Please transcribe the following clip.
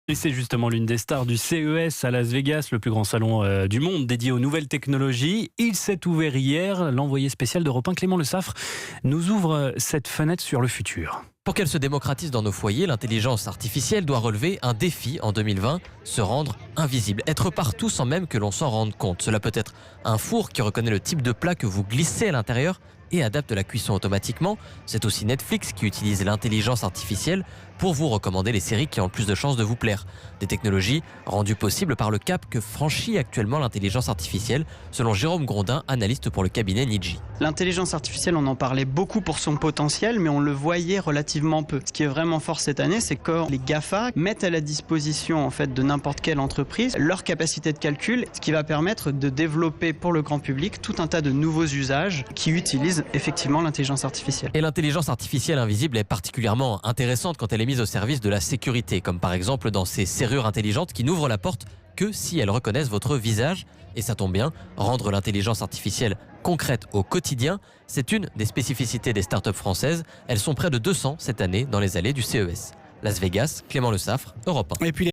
Et c'est justement l'une des stars du CES à Las Vegas, le plus grand salon du monde dédié aux nouvelles technologies. Il s'est ouvert hier. L'envoyé spécial d'Europe 1, Clément Le Saffre, nous ouvre cette fenêtre sur le futur. Pour qu'elle se démocratise dans nos foyers, l'intelligence artificielle doit relever un défi en 2020, se rendre invisible, être partout sans même que l'on s'en rende compte. Cela peut être un four qui reconnaît le type de plat que vous glissez à l'intérieur et adapte la cuisson automatiquement. C'est aussi Netflix qui utilise l'intelligence artificielle pour vous recommander les séries qui ont le plus de chances de vous plaire. Des technologies rendues possibles par le cap que franchit actuellement l'intelligence artificielle, selon Jérôme Grondin, analyste pour le cabinet Niji. L'intelligence artificielle, on en parlait beaucoup pour son potentiel, mais on le voyait relativement peu. Ce qui est vraiment fort cette année, c'est que les GAFA mettent à la disposition de n'importe quelle entreprise leur capacité de calcul, ce qui va permettre de développer pour le grand public tout un tas de nouveaux usages qui utilisent effectivement l'intelligence artificielle. Et l'intelligence artificielle invisible est particulièrement intéressante quand elle est mise au service de la sécurité, comme par exemple dans ces serrures intelligentes qui n'ouvrent la porte que si elles reconnaissent votre visage. Et ça tombe bien, rendre l'intelligence artificielle concrète au quotidien, c'est une des spécificités des startups françaises. Elles sont près de 200 cette année dans les allées du CES. Las Vegas, Clément Le Saffre, Europe 1. Et puis